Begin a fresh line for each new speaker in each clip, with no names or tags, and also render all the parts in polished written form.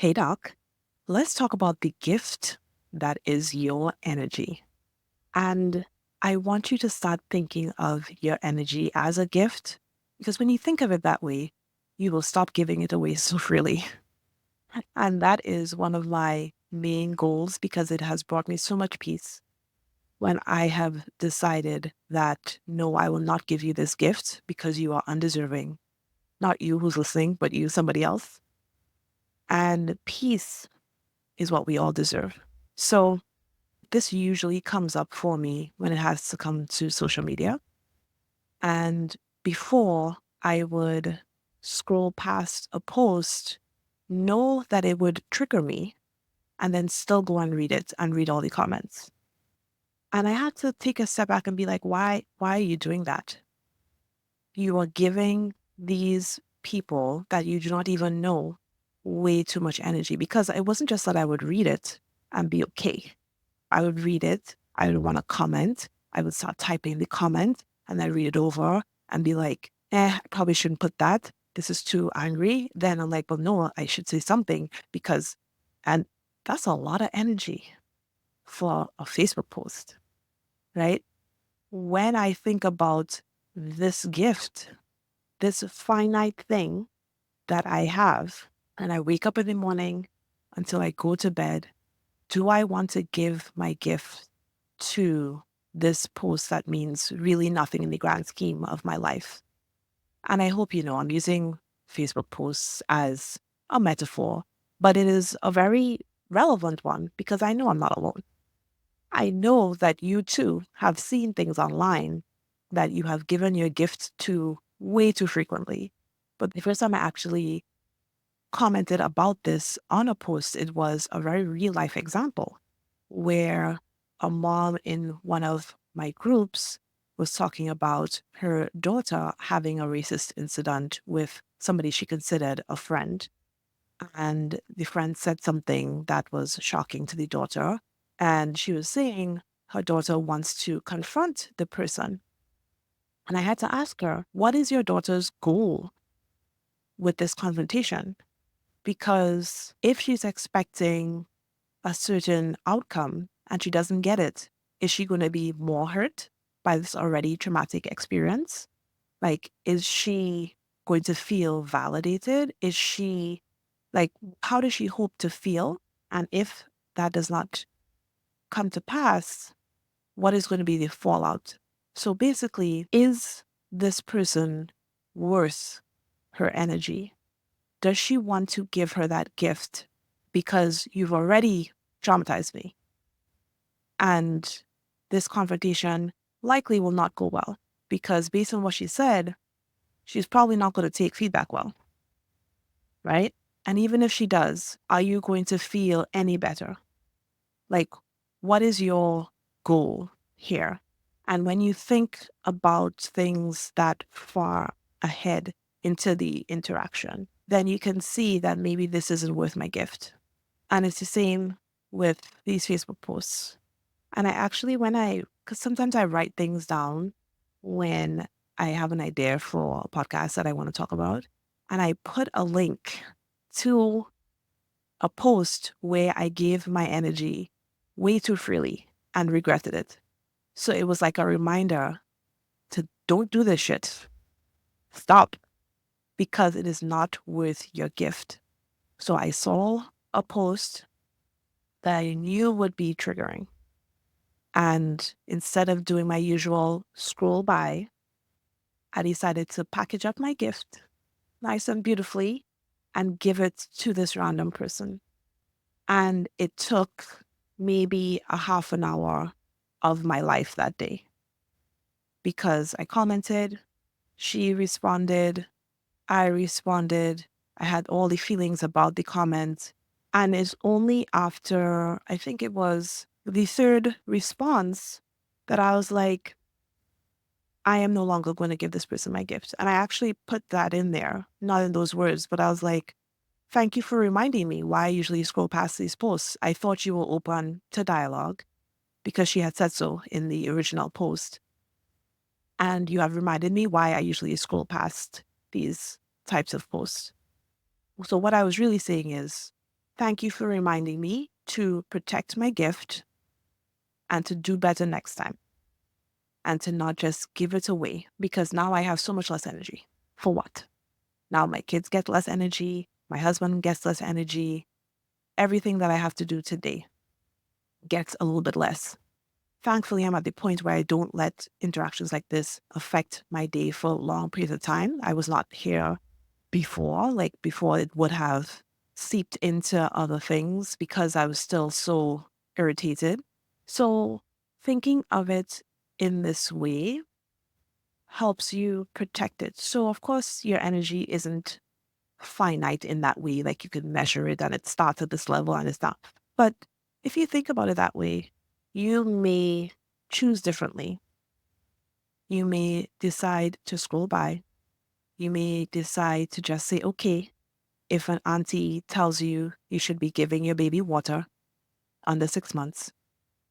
Hey, Doc, let's talk about the gift that is your energy. And I want you to start thinking of your energy as a gift, because when you think of it that way, you will stop giving it away so freely. And that is one of my main goals because it has brought me so much peace when I have decided that no, I will not give you this gift because you are undeserving. Not you who's listening, but you, somebody else. And peace is what we all deserve. So this usually comes up for me when it has to come to social media. And before I would scroll past a post, know that it would trigger me, and then still go and read it and read all the comments. And I had to take a step back and be like, why are you doing that? You are giving these people that you do not even know way too much energy, because it wasn't just that I would read it and be okay. I would read it. I would want to comment. I would start typing the comment and then read it over and be like, I probably shouldn't put that. This is too angry. Then I'm like, well, no, I should say something because, and that's a lot of energy for a Facebook post, right? When I think about this gift, this finite thing that I have, and I wake up in the morning until I go to bed, do I want to give my gift to this post that means really nothing in the grand scheme of my life? And I hope you know I'm using Facebook posts as a metaphor, but it is a very relevant one because I know I'm not alone. I know that you too have seen things online that you have given your gift to way too frequently. But the first time I actually commented about this on a post, it was a very real life example where a mom in one of my groups was talking about her daughter having a racist incident with somebody she considered a friend. And the friend said something that was shocking to the daughter. And she was saying her daughter wants to confront the person. And I had to ask her, what is your daughter's goal with this confrontation? Because if she's expecting a certain outcome and she doesn't get it, is she going to be more hurt by this already traumatic experience? Like, is she going to feel validated? Is she like, how does she hope to feel? And if that does not come to pass, what is going to be the fallout? So basically, is this person worth her energy? Does she want to give her that gift because you've already traumatized me? And this confrontation likely will not go well because based on what she said, she's probably not going to take feedback well, right? And even if she does, are you going to feel any better? Like, what is your goal here? And when you think about things that far ahead into the interaction, then you can see that maybe this isn't worth my gift. And it's the same with these Facebook posts. And I actually, because sometimes I write things down when I have an idea for a podcast that I want to talk about, and I put a link to a post where I gave my energy way too freely and regretted it. So it was like a reminder to don't do this shit. Stop, because it is not worth your gift. So I saw a post that I knew would be triggering. And instead of doing my usual scroll by, I decided to package up my gift nice and beautifully and give it to this random person. And it took maybe a half an hour of my life that day because I commented, she responded, I responded. I had all the feelings about the comment. And it's only after, I think it was the third response, that I was like, I am no longer going to give this person my gift. And I actually put that in there, not in those words, but I was like, thank you for reminding me why I usually scroll past these posts. I thought you were open to dialogue because she had said so in the original post. And you have reminded me why I usually scroll past these types of posts. So what I was really saying is, Thank you for reminding me to protect my gift and to do better next time and to not just give it away because now I have so much less energy. For what? Now my kids get less energy. My husband gets less energy. Everything that I have to do today gets a little bit less. Thankfully, I'm at the point where I don't let interactions like this affect my day for long periods of time. I was not here before, like before it would have seeped into other things because I was still so irritated. So thinking of it in this way helps you protect it. So of course your energy isn't finite in that way, like you can measure it and it starts at this level and it's not. But if you think about it that way, you may choose differently. You may decide to scroll by. You may decide to just say, okay, if an auntie tells you you should be giving your baby water under 6 months,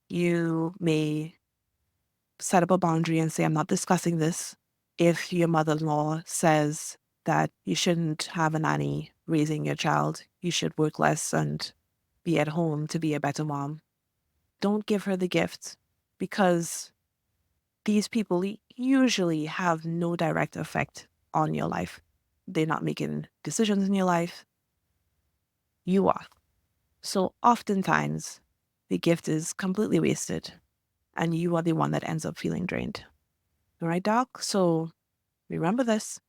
you may set up a boundary and say, I'm not discussing this. If your mother in law says that you shouldn't have a nanny raising your child, you should work less and be at home to be a better mom, don't give her the gift because these people usually have no direct effect on your life. They're not making decisions in your life. You are. So oftentimes, the gift is completely wasted and you are the one that ends up feeling drained. All right, Doc? So remember this,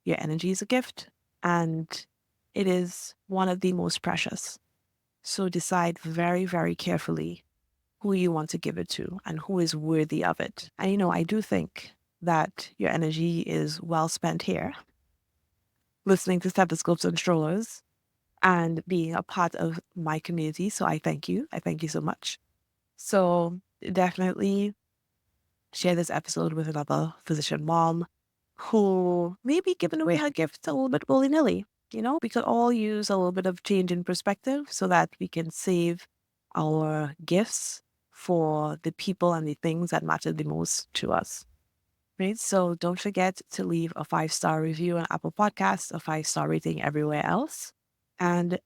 your energy is a gift and it is one of the most precious. So decide very, very carefully who you want to give it to and who is worthy of it. And I do think that your energy is well spent here, listening to stethoscopes and strollers and being a part of my community. So I thank you. I thank you so much. So definitely share this episode with another physician mom who may be giving away her gifts a little bit willy-nilly. We could all use a little bit of change in perspective so that we can save our gifts for the people and the things that matter the most to us. Right? So don't forget to leave a 5-star review on Apple Podcasts, a 5-star rating everywhere else. And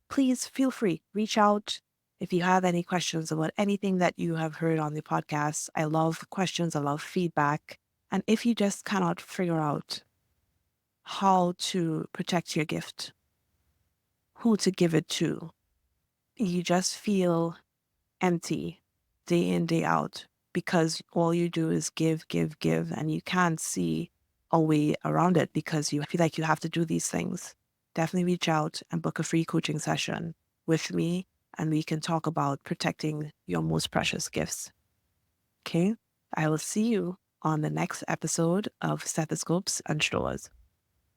please feel free, reach out if you have any questions about anything that you have heard on the podcast. I love questions, I love feedback. And if you just cannot figure out how to protect your gift, who to give it to, you just feel empty day in, day out because all you do is give, give, give, and you can't see a way around it because you feel like you have to do these things. Definitely reach out and book a free coaching session with me, and we can talk about protecting your most precious gifts. Okay? I will see you on the next episode of Stethoscopes and Strollers.